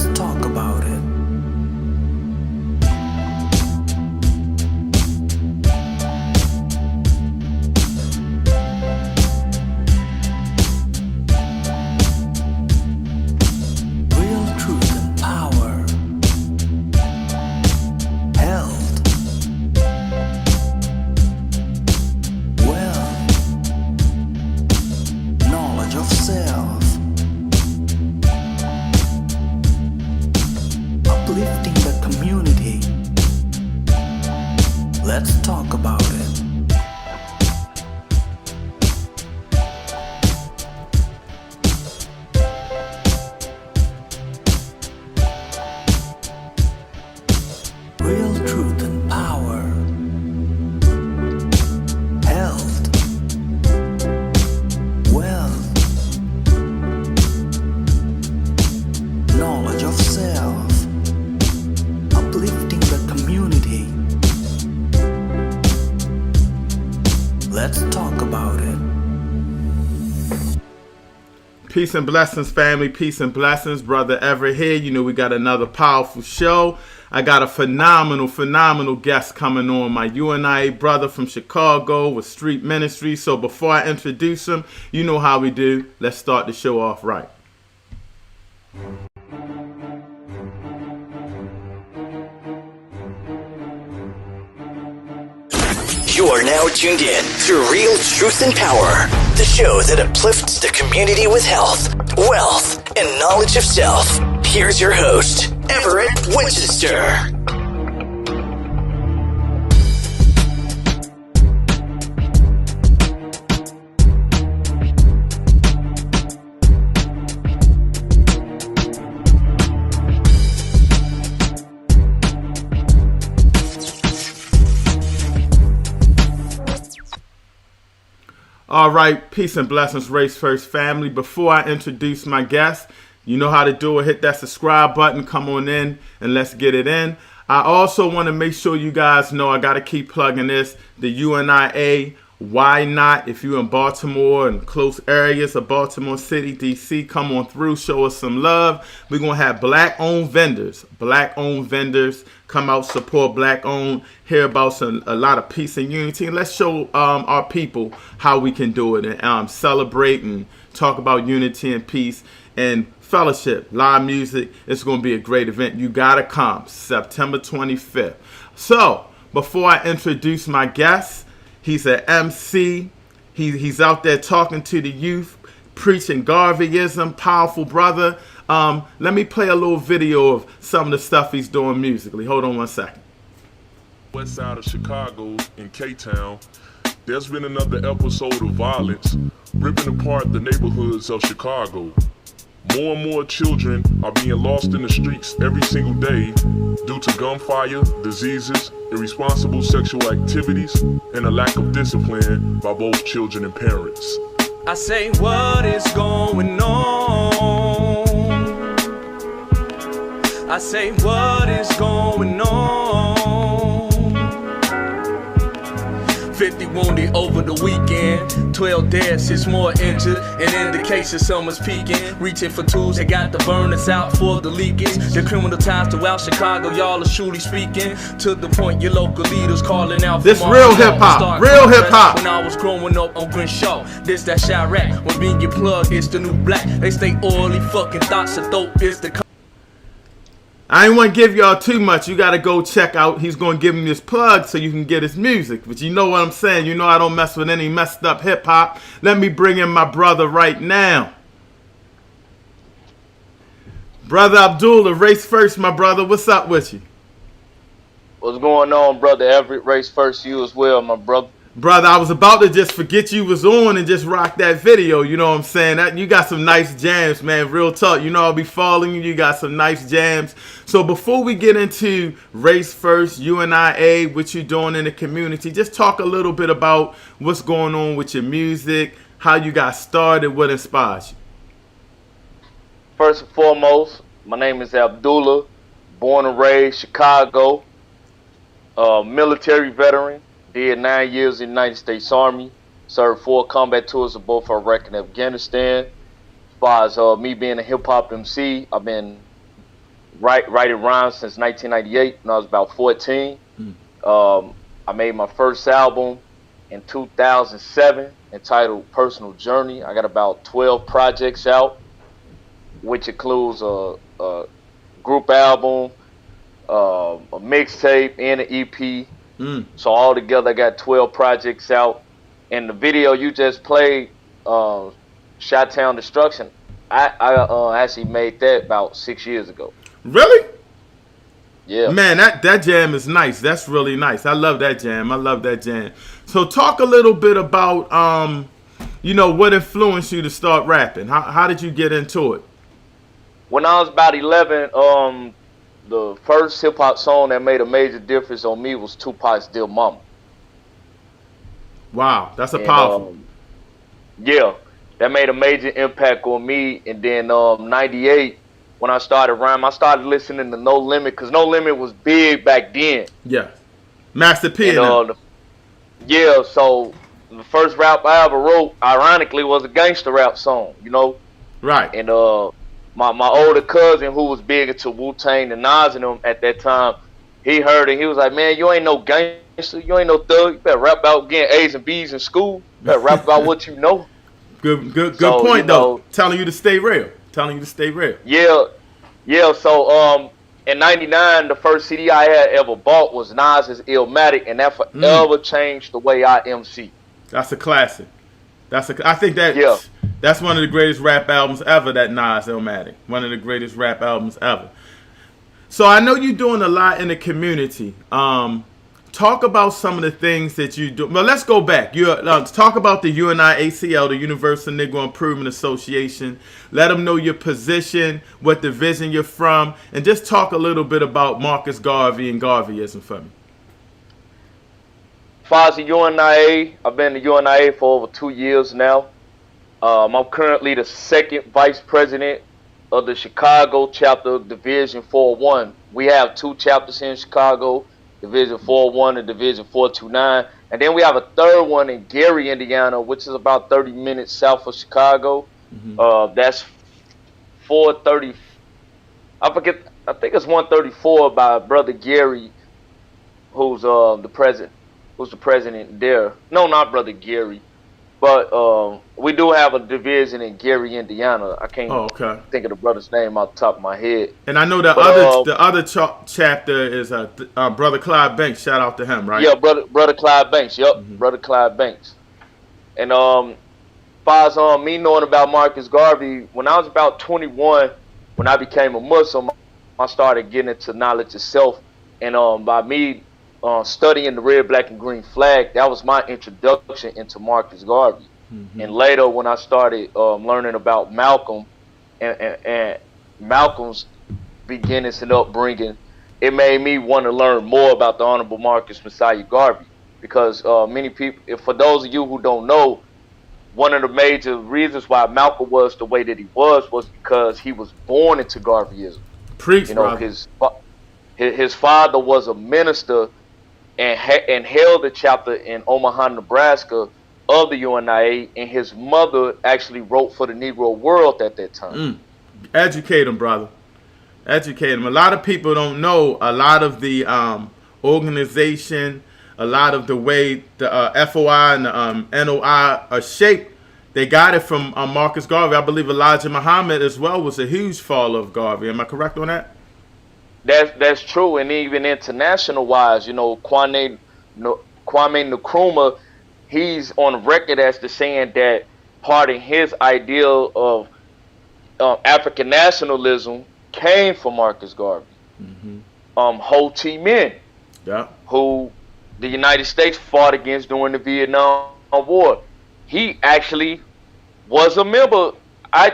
Let's talk about it. Real truth and power. Health. Wealth. Knowledge of self. Uplifting the community. Let's talk about it. Real truth and power. Health. Wealth. Knowledge of self. Uplifting the community. Let's talk about it. Peace and blessings, family. Peace and blessings. Brother Everett here. You know we got another powerful show. I got a phenomenal guest coming on. My UNIA brother from Chicago with Street Ministry. So before I introduce him, you know how we do. Let's start the show off right. You are now tuned in to Real Truth and Power, the show that uplifts the community with health, wealth, and knowledge of self. Here's your host, Everett Winchester. All right, peace and blessings, Race First family. Before I introduce my guest, you know how to do it. Hit that subscribe button, come on in, and let's get it in. I also want to make sure you guys know I got to keep plugging this. The UNIA, why not? If you're in Baltimore and close areas of Baltimore City, D.C., come on through, show us some love. We're going to have black-owned vendors. Come out, support black-owned, hear about a lot of peace and unity. And let's show our people how we can do it and celebrate and talk about unity and peace and fellowship, live music. It's going to be a great event. You got to come, September 25th. So, before I introduce my guest, he's an MC. He's out there talking to the youth, preaching Garveyism, powerful brother. Let me play a little video of some of the stuff he's doing musically. Hold on one second. West side of Chicago in K-Town, there's been another episode of violence ripping apart the neighborhoods of Chicago. More and more children are being lost in the streets every single day due to gunfire, diseases, irresponsible sexual activities, and a lack of discipline by both children and parents. I say, what is going on? I say, what is going on? 50 wounded over the weekend, 12 dead, 6 more injured, an indication someone's peeking, reaching for tools that got to burn us out for the leakage. The criminal ties throughout Chicago, y'all are truly speaking, to the point your local leaders calling out for this real hip-hop, real hip-hop. When I was growing up on Crenshaw, this that Chirac, when being get plugged, it's the new black. They stay oily fucking thoughts, so dope is the I ain't want to give y'all too much. You got to go check out. He's going to give him this plug so you can get his music. But you know what I'm saying. You know I don't mess with any messed up hip-hop. Let me bring in my brother right now. Brother Abdullah, Race First, my brother. What's up with you? What's going on, brother Everett? Race First, you as well, my brother. Brother, I was about to just forget you was on and just rock that video. You know what I'm saying? That you got some nice jams, man. Real talk. You know I'll be following you. You got some nice jams. So before we get into Race First, UNIA, what you doing in the community, just talk a little bit about what's going on with your music, how you got started, what inspires you. First and foremost, my name is Abdullah, born and raised Chicago, military veteran. Did 9 years in the United States Army, served 4 combat tours of both Iraq and Afghanistan. As far as me being a hip-hop MC, I've been writing rhymes since 1998 when I was about 14. I made my first album in 2007 entitled Personal Journey. I got about 12 projects out, which includes a group album, a mixtape, and an EP. So all together, I got 12 projects out. And the video you just played, Chi-Town Destruction, I actually made that about 6 years ago. Really? Yeah. Man, that jam is nice. That's really nice. I love that jam. I love that jam. So talk a little bit about, what influenced you to start rapping. How did you get into it? When I was about 11, the first hip hop song that made a major difference on me was Tupac's "Dear Mama." Wow, that's a powerful. Yeah, that made a major impact on me. And then 98, when I started rhyming, I started listening to No Limit, because No Limit was big back then. Yeah. Master P. And, yeah, so the first rap I ever wrote, ironically, was a gangster rap song, Right. And my older cousin, who was big into Wu-Tang and Nas and them at that time, he heard it. He was like, "Man, you ain't no gangster. You ain't no thug. You better rap about getting A's and B's in school. You better rap about what you know." Good So, point, though. Telling you to stay real. Yeah. So in '99, the first CD I had ever bought was Nas's Illmatic, and that forever changed the way I MC. That's a classic. I think that Yeah. That's one of the greatest rap albums ever, that Nas Illmatic. One of the greatest rap albums ever. So I know you're doing a lot in the community. Talk about some of the things that you do. Well, let's go back. Talk about the UNIACL, the Universal Negro Improvement Association. Let them know your position, what division you're from, and just talk a little bit about Marcus Garvey and Garveyism for me. As far as the UNIA, I've been in the UNIA for over 2 years now. I'm currently the second vice president of the Chicago chapter of Division 401. We have 2 chapters here in Chicago, Division 401 and Division 429. And then we have a third one in Gary, Indiana, which is about 30 minutes south of Chicago. That's 430. I think it's 134 by Brother Gary, who's the president there. No, not Brother Gary. But we do have a division in Gary, Indiana. I can't think of the brother's name off the top of my head. And I know the other chapter is Brother Clyde Banks. Shout out to him, right? Yeah, brother Clyde Banks. Yep, Brother Clyde Banks. And as far as me knowing about Marcus Garvey, when I was about 21, when I became a Muslim, I started getting into knowledge of self. And by me studying the red, black, and green flag, that was my introduction into Marcus Garvey. And later, when I started learning about Malcolm and Malcolm's beginnings and upbringing, it made me want to learn more about the Honorable Marcus Messiah Garvey. Because many people, for those of you who don't know, one of the major reasons why Malcolm was the way that he was because he was born into Garveyism. Preach, brother. His father was a minister and held a chapter in Omaha, Nebraska of the UNIA, and his mother actually wrote for the Negro World at that time. Educate them, brother. Educate them. A lot of people don't know a lot of the organization, a lot of the way the FOI and the NOI are shaped. They got it from Marcus Garvey. I believe Elijah Muhammad as well was a huge follower of Garvey. Am I correct on that? That's true, and even international wise, Kwame Nkrumah, he's on record as the saying that part of his ideal of African nationalism came from Marcus Garvey. Ho Chi Minh, who the United States fought against during the Vietnam War, he actually was a member.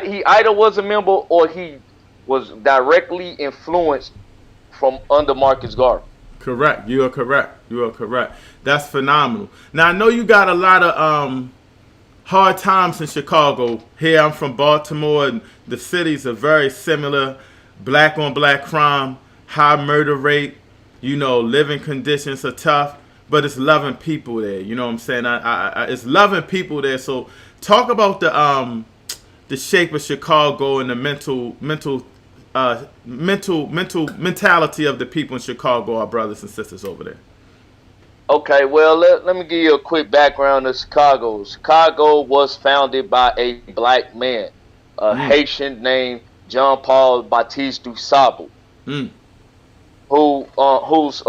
He either was a member or he was directly influenced from under Marcus Garvey. Correct. You are correct. That's phenomenal. Now, I know you got a lot of hard times in Chicago. Here, I'm from Baltimore, and the cities are very similar. Black on black crime, high murder rate, living conditions are tough, but it's loving people there. You know what I'm saying? It's loving people there. So talk about the shape of Chicago and the mental mentality of the people in Chicago, our brothers and sisters over there? Okay, well, let me give you a quick background of Chicago. Chicago was founded by a black man, a Haitian named John Paul Baptiste du Sable, Mm. who's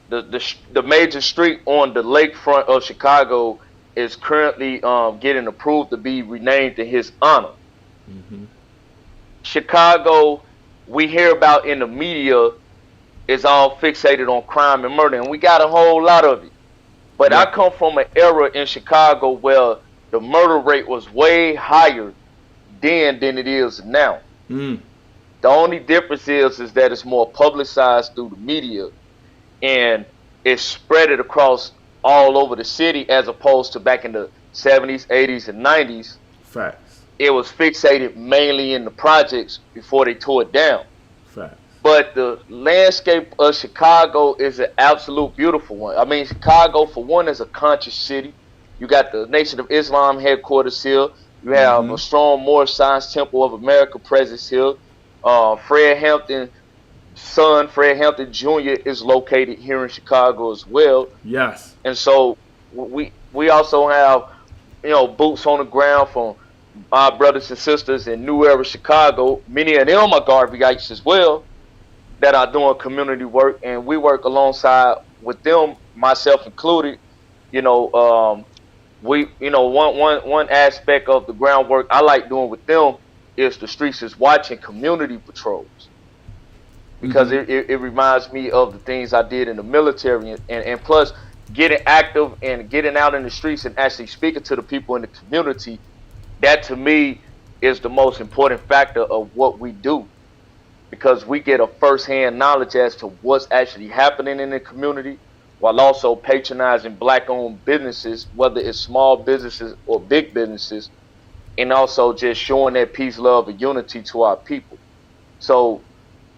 the major street on the lakefront of Chicago is currently getting approved to be renamed in his honor. Chicago, we hear about in the media, is all fixated on crime and murder, and we got a whole lot of it. But I come from an era in Chicago where the murder rate was way higher then than it is now. Mm. The only difference is that it's more publicized through the media, and it's spread it across all over the city, as opposed to back in the 70s, 80s, and 90s. Facts. It was fixated mainly in the projects before they tore it down. Facts. But the landscape of Chicago is an absolute beautiful one. I mean, Chicago, for one, is a conscious city. You got the Nation of Islam headquarters here. You have a strong Moorish Science Temple of America presence here. Fred Hampton's son, Fred Hampton Jr., is located here in Chicago as well. Yes. And so we also have, boots on the ground from our brothers and sisters in New Era Chicago. Many of them are Garveyites as well, that are doing community work, and we work alongside with them, myself included. One aspect of the groundwork I like doing with them is the Streets is Watching community patrols, because it reminds me of the things I did in the military, and plus getting active and getting out in the streets and actually speaking to the people in the community. That to me is the most important factor of what we do, because we get a first-hand knowledge as to what's actually happening in the community, while also patronizing black-owned businesses, whether it's small businesses or big businesses, and also just showing that peace, love, and unity to our people. So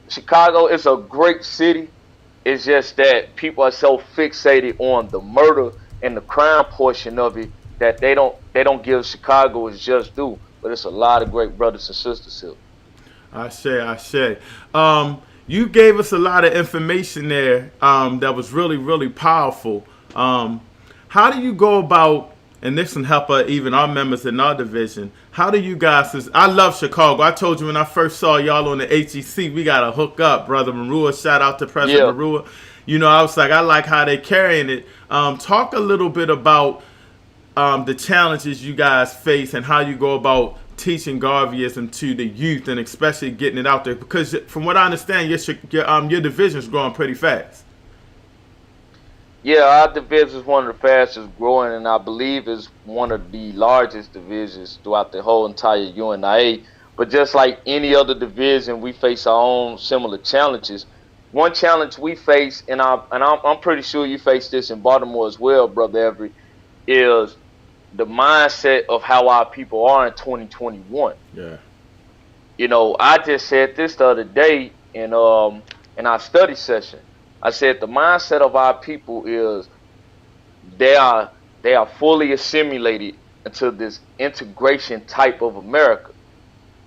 Chicago is a great city. It's just that people are so fixated on the murder and the crime portion of it that they don't give Chicago its just due. But it's a lot of great brothers and sisters here. I say. You gave us a lot of information there that was really, really powerful. How do you go about, and this can help even our members in our division, how do you guys, I love Chicago. I told you when I first saw y'all on the HEC, we got to hook up, Brother Marua. Shout out to President Marua. I was like, I like how they carrying it. Talk a little bit about the challenges you guys face and how you go about teaching Garveyism to the youth, and especially getting it out there, because from what I understand, your division is growing pretty fast. Yeah, our division is one of the fastest growing, and I believe is one of the largest divisions throughout the whole entire UNIA. But just like any other division, we face our own similar challenges. One challenge we face, and I'm pretty sure you face this in Baltimore as well, Brother Everett, is the mindset of how our people are in 2021. Yeah. I just said this the other day in our study session. I said the mindset of our people is they are fully assimilated into this integration type of America,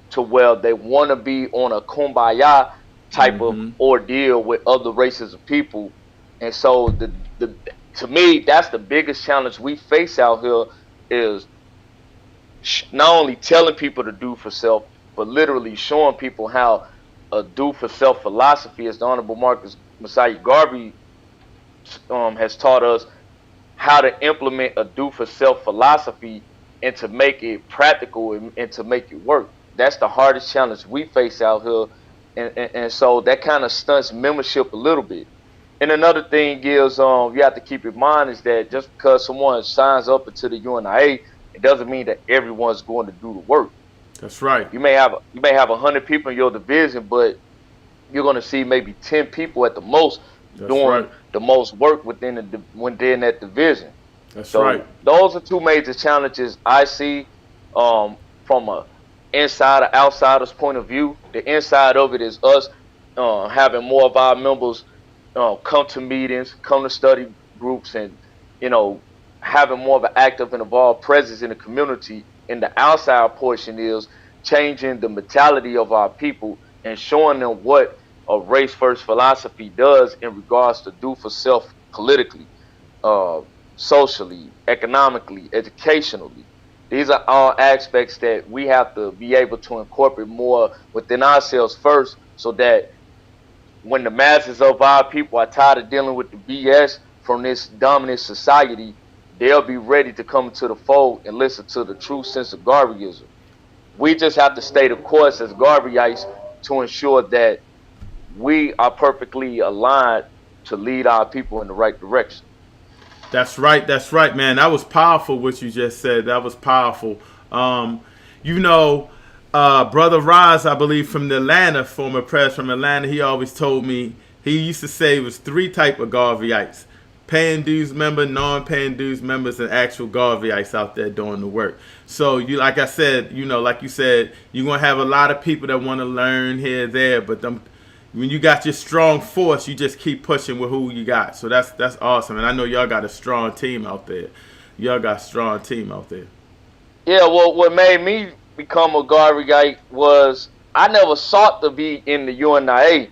to where they want to be on a kumbaya type of ordeal with other races of people. And so to me, that's the biggest challenge we face out here, is not only telling people to do for self, but literally showing people how a do for self philosophy, as the Honorable Marcus Messiah Garvey has taught us, how to implement a do for self philosophy and to make it practical and to make it work. That's the hardest challenge we face out here, and so that kind of stunts membership a little bit. And another thing is, you have to keep in mind is that just because someone signs up into the UNIA, it doesn't mean that everyone's going to do the work. That's right. You may have 100 people in your division, but you're going to see maybe 10 people at the most doing the most work within that division. That's so right. Those are two major challenges I see from a insider outsider's point of view. The inside of it is us having more of our members come to meetings, come to study groups, and having more of an active and involved presence in the community. And the outside portion is changing the mentality of our people and showing them what a race first philosophy does in regards to do for self politically, socially, economically, educationally. These are all aspects that we have to be able to incorporate more within ourselves first, so that when the masses of our people are tired of dealing with the BS from this dominant society, they'll be ready to come to the fold and listen to the true sense of Garveyism. We just have to stay the course as Garveyites to ensure that we are perfectly aligned to lead our people in the right direction. That's right, man. That was powerful what you just said. That was powerful. Brother Roz, I believe from Atlanta, former president from Atlanta, he always told me, he used to say it was 3 type of Garveyites: paying dues member, non-paying dues members, and actual Garveyites out there doing the work. So like I said, like you said, you're gonna have a lot of people that want to learn here, there, but when you got your strong force, you just keep pushing with who you got. So that's awesome, and I know y'all got a strong team out there. Yeah, well, what made me become a Garveyite was I never sought to be in the UNIA.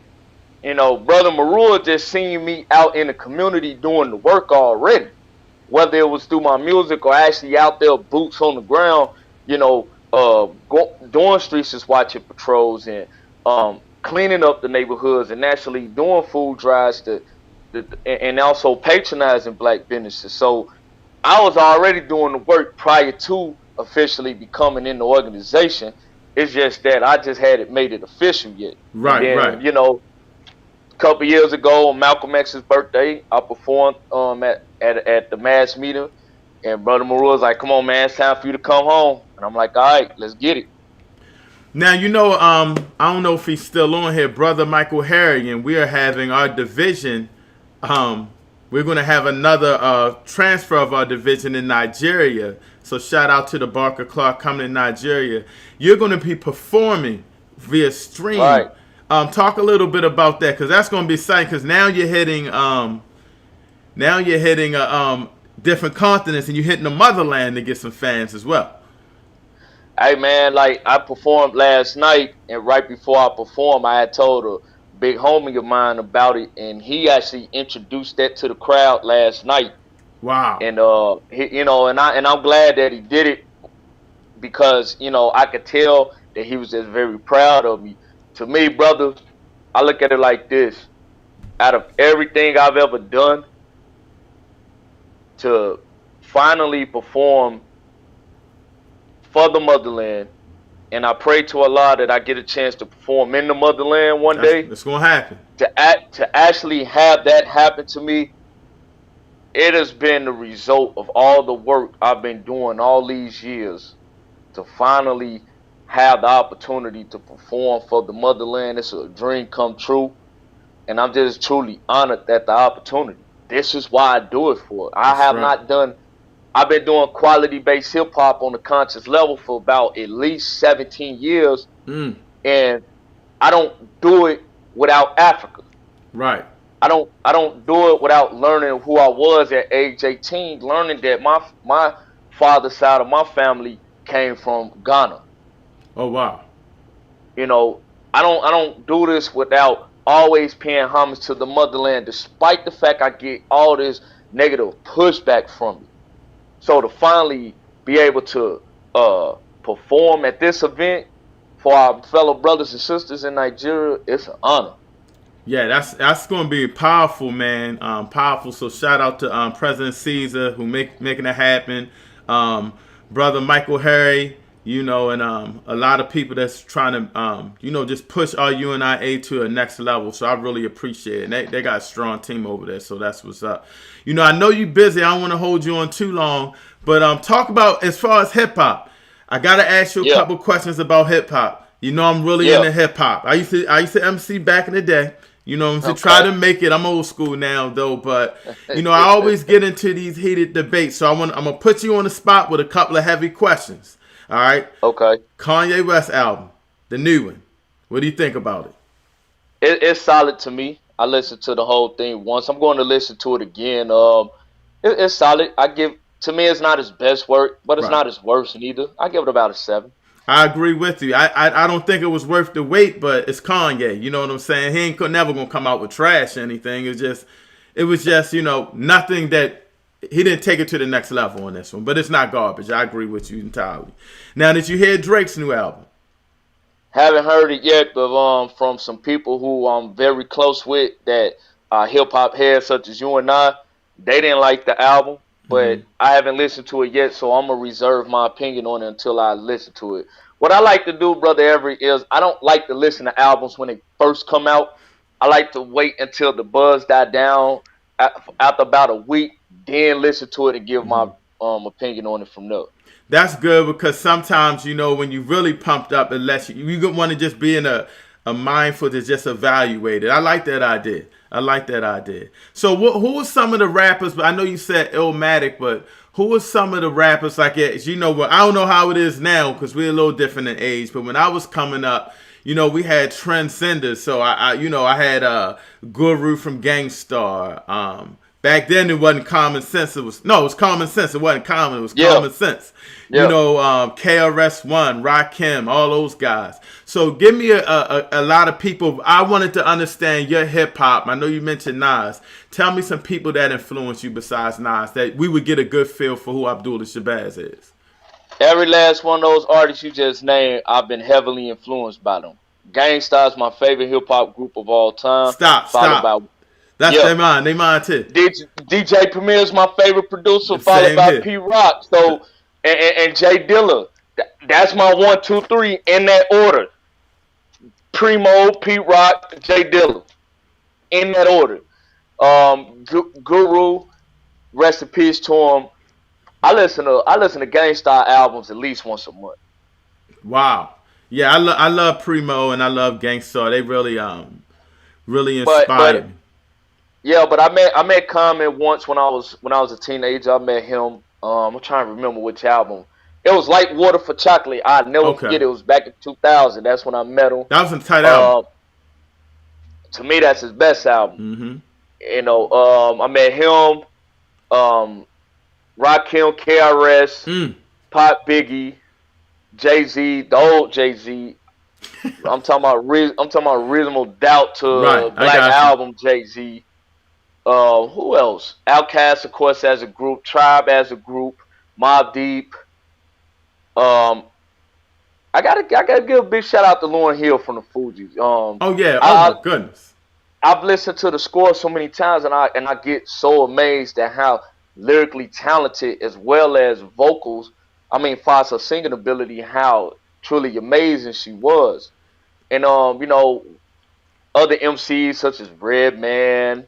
Brother Marua just seen me out in the community doing the work already, whether it was through my music or actually out there boots on the ground, doing streets just watching patrols and cleaning up the neighborhoods and actually doing food drives and also patronizing black businesses. So I was already doing the work prior to officially becoming in the organization. It's just that I just hadn't made it official yet. Right. A couple years ago on Malcolm X's birthday, I performed at the mass meeting, and Brother Maru was like, "Come on, man, it's time for you to come home." And I'm like, "All right, let's get it." Now, I don't know if he's still on here, Brother Michael Harrigan. We are having our division. We're going to have another transfer of our division in Nigeria. So shout out to the Barker Clark coming to Nigeria. You're going to be performing via stream. Right. Talk a little bit about that, because that's going to be exciting. Because now you're hitting different continents, and you're hitting the motherland to get some fans as well. Hey man, like I performed last night, and right before I performed, I had told a big homie of mine about it, and he actually introduced that to the crowd last night. Wow. And I'm glad that he did it, because I could tell that he was just very proud of me. To me, brother, I look at it like this: out of everything I've ever done, to finally perform for the motherland, and I pray to Allah that I get a chance to perform in the motherland one day. It's gonna happen. To actually have that happen to me, it has been the result of all the work I've been doing all these years to finally have the opportunity to perform for the motherland. It's a dream come true, and I'm just truly honored at the opportunity. This is why I do it for. I've been doing quality-based hip-hop on a conscious level for about at least 17 years, and I don't do it without Africa. Right. I don't do it without learning who I was at age 18, learning that my father's side of my family came from Ghana. Oh wow. I don't do this without always paying homage to the motherland, despite the fact I get all this negative pushback from it. So to finally be able to perform at this event for our fellow brothers and sisters in Nigeria, it's an honor. Yeah, that's going to be powerful, man. Powerful. So shout out to President Caesar who making it happen. Brother Michael Harry, and a lot of people that's trying to, just push our UNIA to a next level. So I really appreciate it. They got a strong team over there. So that's what's up. I know you're busy. I don't want to hold you on too long. But talk about, as far as hip-hop, I got to ask you a couple questions about hip-hop. I'm really into hip-hop. I used to MC back in the day. To try to make it. I'm old school now, though. But, I always get into these heated debates. So I'm going to put you on the spot with a couple of heavy questions. All right? Okay. Kanye West album, the new one. What do you think about it? It's solid to me. I listened to the whole thing once. I'm going to listen to it again. It's solid. To me, it's not his best work, but it's not his worst neither. I give it about a 7. I agree with you. I don't think it was worth the wait, but it's Kanye. You know what I'm saying? He ain't never gonna come out with trash or anything. It was just nothing that he didn't take it to the next level on this one. But it's not garbage. I agree with you entirely. Now, did you hear Drake's new album? Haven't heard it yet, but from some people who I'm very close with that hip hop heads such as you and I, they didn't like the album. But I haven't listened to it yet, so I'm going to reserve my opinion on it until I listen to it. What I like to do, Brother Everett, is I don't like to listen to albums when they first come out. I like to wait until the buzz die down after about a week, then listen to it and give my opinion on it from there. That's good because sometimes, when you really pumped up, it lets you want to just be in a mindful to just evaluate it. I like that idea. So who are some of the rappers? I know you said Illmatic, but who are some of the rappers like I don't know how it is now because we're a little different in age, but when I was coming up, we had trendsetters. So I had Guru from Gangstar. Back then it wasn't Common Sense. It was Common Sense. It wasn't Common. It was Common Sense. Yeah. KRS-One, Rakim, all those guys. So give me a lot of people. I wanted to understand your hip hop. I know you mentioned Nas. Tell me some people that influenced you besides Nas that we would get a good feel for who Abdullah Shabazz is. Every last one of those artists you just named, I've been heavily influenced by them. Gangstar is my favorite hip hop group of all time. Stop. That's they mine too. DJ Premier is my favorite producer, followed by P Rock. So and Jay Dilla. That's my 1, 2, 3 in that order. Primo, P Rock, Jay Dilla. In that order. Guru, rest in peace to him. I listen to Gangstar albums at least once a month. Wow. Yeah, I love Primo and I love Gangstar. They really inspired me. Yeah, but I met Common once when I was a teenager. I met him. I'm trying to remember which album. It was Like Water for Chocolate. I'll never forget. It was back in 2000. That's when I met him. That was a tight album. To me, that's his best album. Mm-hmm. I met him. Rakim, KRS, Pop, Biggie, Jay-Z, the old Jay-Z. I'm talking about Reasonable Doubt to Black Album Jay-Z. Who else? Outkast, of course, as a group. Tribe as a group. Mobb Deep. I gotta give a big shout out to Lauryn Hill from the Fugees. My goodness. I've listened to the score so many times, and I get so amazed at how lyrically talented as well as vocals. I mean, for her singing ability, how truly amazing she was. And other MCs such as Redman,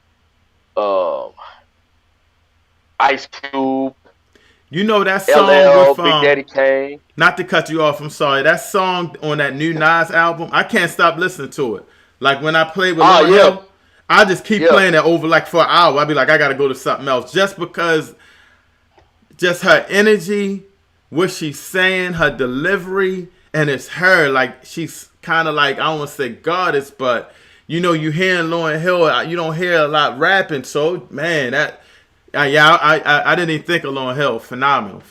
Ice Cube. That song LL, with Big Daddy Kane. Not to cut you off, I'm sorry. That song on that new Nas album, I can't stop listening to it. Like when I play with Lauryn Hill, I just keep playing it over like for an hour. I'd be like, I gotta go to something else. Just because just her energy, what she's saying, her delivery, and it's her. Like she's kind of like, I don't want to say goddess, but you hearing Lauryn Hill, you don't hear a lot rapping. So man, I didn't even think of Lauryn Hill. Phenomenal.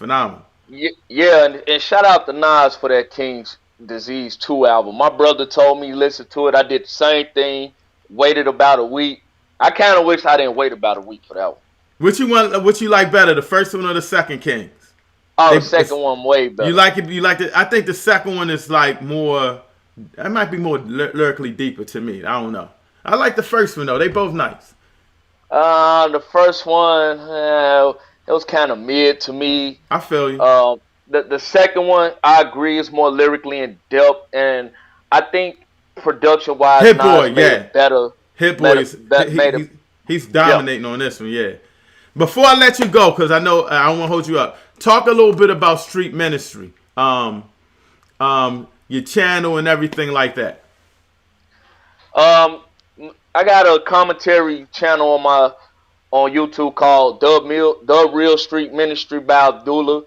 Yeah, and shout out to Nas for that King's Disease 2 album. My brother told me listen to it. I did the same thing. Waited about a week. I kind of wish I didn't wait about a week for that one. What you like better, the first one or the second Kings? The second one way better. You like it. I think the second one is like more. It might be more lyrically deeper to me. I don't know. I like the first one though. They both nice. The first one, it was kind of mid to me. I feel you. The second one, I agree, is more lyrically in depth, and I think production wise, Hit Boy, made it better. Hit Boy, he's dominating on this one, yeah. Before I let you go, because I know I don't want to hold you up, talk a little bit about Street Ministry, your channel and everything like that. I got a commentary channel on YouTube called The Real Street Ministry by Abdullah.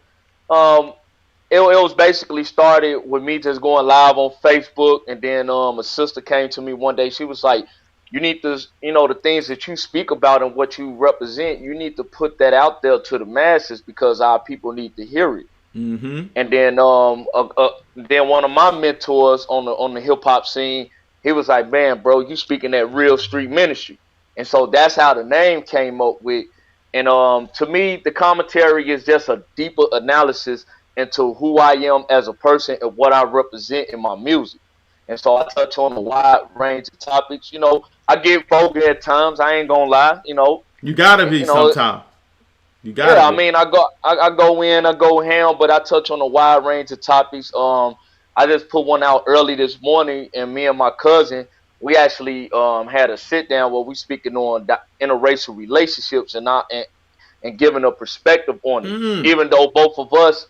It was basically started with me just going live on Facebook, and then a sister came to me one day. She was like, you need to, the things that you speak about and what you represent, you need to put that out there to the masses because our people need to hear it. And then one of my mentors on the hip hop scene, he was like, "Man, bro, you speaking that real street ministry," and so that's how the name came up with. And to me, the commentary is just a deeper analysis into who I am as a person and what I represent in my music. And so I touch on a wide range of topics. I get vulgar at times. I ain't gonna lie. You gotta be sometime. You gotta. Yeah, I mean, I go in, I go ham, but I touch on a wide range of topics. I just put one out early this morning, and me and my cousin, we actually had a sit down where we speaking on interracial relationships and giving a perspective on it. Even though both of us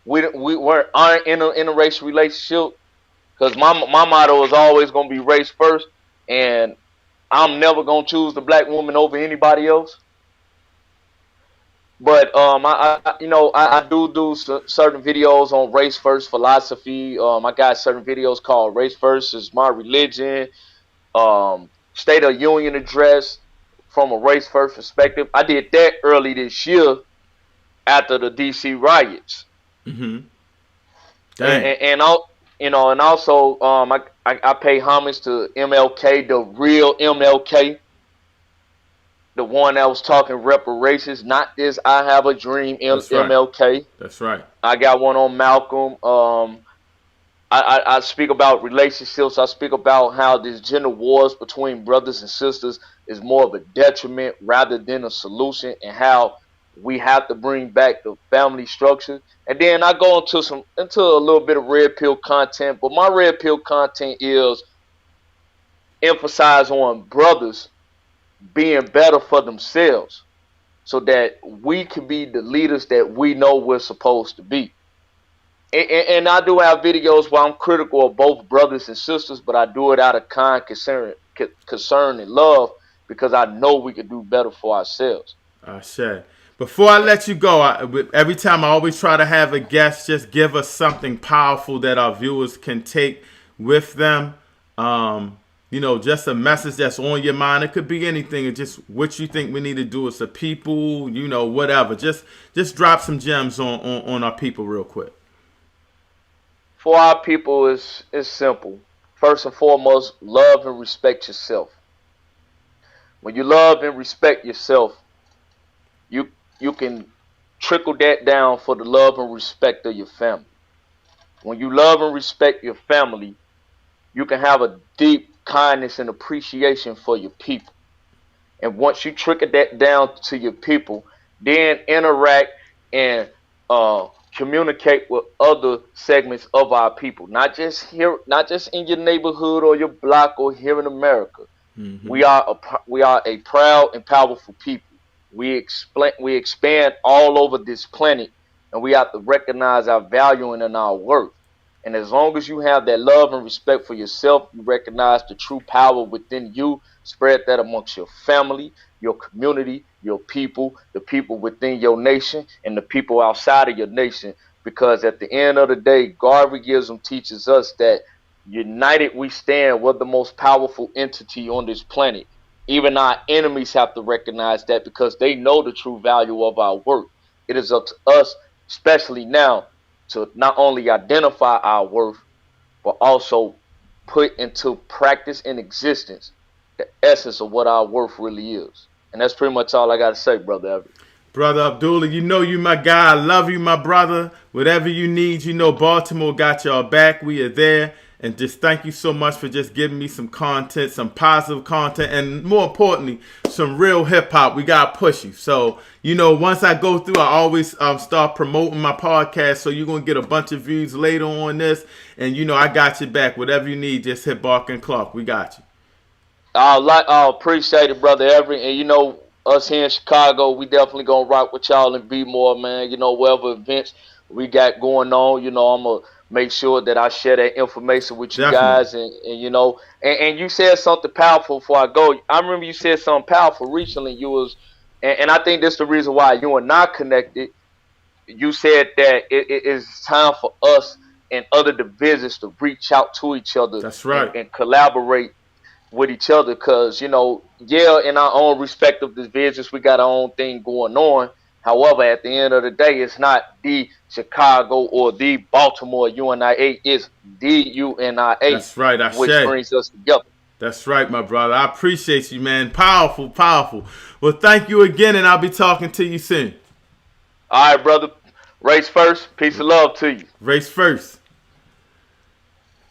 we aren't in an interracial relationship, because my motto is always gonna be race first, and I'm never gonna choose the black woman over anybody else. But I do certain videos on race first philosophy. I got certain videos called "Race First is My Religion," State of Union address from a race first perspective. I did that early this year after the DC riots. Dang. And also I pay homage to MLK, the real MLK. The one that was talking reparations, not this "I have a dream" MLK. That's right. I got one on Malcolm. I speak about relationships. I speak about how these gender wars between brothers and sisters is more of a detriment rather than a solution, and how we have to bring back the family structure. And then I go into a little bit of red pill content, but my red pill content is emphasize on brothers being better for themselves so that we can be the leaders that we know we're supposed to be. And I do have videos where I'm critical of both brothers and sisters, but I do it out of kind concern and love, because I know we can do better for ourselves. Shay. Before I let you go, every time I always try to have a guest just give us something powerful that our viewers can take with them. Just a message that's on your mind. It could be anything. It's just what you think we need to do as a people, whatever. Just drop some gems on our people real quick. For our people, it's simple. First and foremost, love and respect yourself. When you love and respect yourself, you can trickle that down for the love and respect of your family. When you love and respect your family, you can have a deep kindness and appreciation for your people. And once you trickle that down to your people, then interact and communicate with other segments of our people, not just in your neighborhood or your block or here in America. We are a proud and powerful people. We expand all over this planet, and we have to recognize our value and our worth. And as long as you have that love and respect for yourself, you recognize the true power within you, spread that amongst your family, your community, your people, the people within your nation, and the people outside of your nation. Because at the end of the day, Garveyism teaches us that united we stand. We're the most powerful entity on this planet. Even our enemies have to recognize that, because they know the true value of our work. It is up to us, especially now, to not only identify our worth, but also put into practice and existence the essence of what our worth really is. And that's pretty much all I got to say, Brother Everett. Brother Abdullah, you my guy. I love you, my brother. Whatever you need, Baltimore got y'all back. We are there. And just thank you so much for just giving me some content, some positive content, and more importantly, some real hip-hop. We got to push you. So, once I go through, I always start promoting my podcast. So you're going to get a bunch of views later on this. And, I got you back. Whatever you need, just hit Bark and Clark. We got you. I appreciate it, Brother Everett. And, us here in Chicago, we definitely going to rock with y'all and be more, man. Whatever events we got going on, I'm going to make sure that I share that information with you guys. And you said something powerful before I go. I remember you said something powerful recently. And I think that's the reason why you and I connected. You said that it is time for us and other divisions to reach out to each other. That's right. And collaborate with each other. Because, in our own respective divisions, we got our own thing going on. However, at the end of the day, it's not the Chicago or the Baltimore UNIA. It's the UNIA. That's right. Which brings us together. That's right, my brother. I appreciate you, man. Powerful, powerful. Well, thank you again, and I'll be talking to you soon. All right, brother. Race first. Peace and love to you. Race first.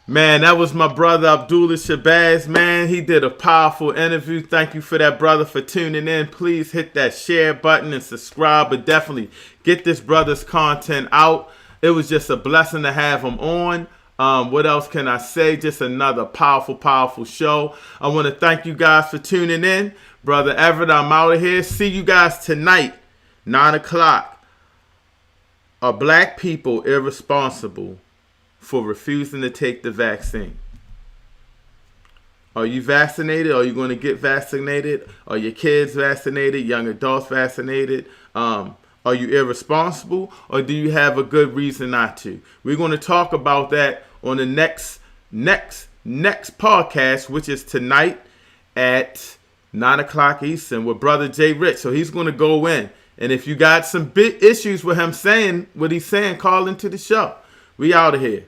Man, that was my brother Abdullah Shabazz. Man, he did a powerful interview. Thank you for that, brother, for tuning in. Please hit that share button and subscribe, but definitely get this brother's content out. It was just a blessing to have him on. What else can I say? Just another powerful, powerful show. I want to thank you guys for tuning in. Brother Everett, I'm out of here. See you guys tonight, 9 o'clock. Are black people irresponsible for refusing to take the vaccine? Are you vaccinated? Are you going to get vaccinated? Are your kids vaccinated? Young adults vaccinated? Are you irresponsible, or do you have a good reason not to? We're going to talk about that on the next podcast, which is tonight at 9 o'clock Eastern with Brother Jay Rich. So he's going to go in. And if you got some big issues with him saying what he's saying, call into the show. We out of here.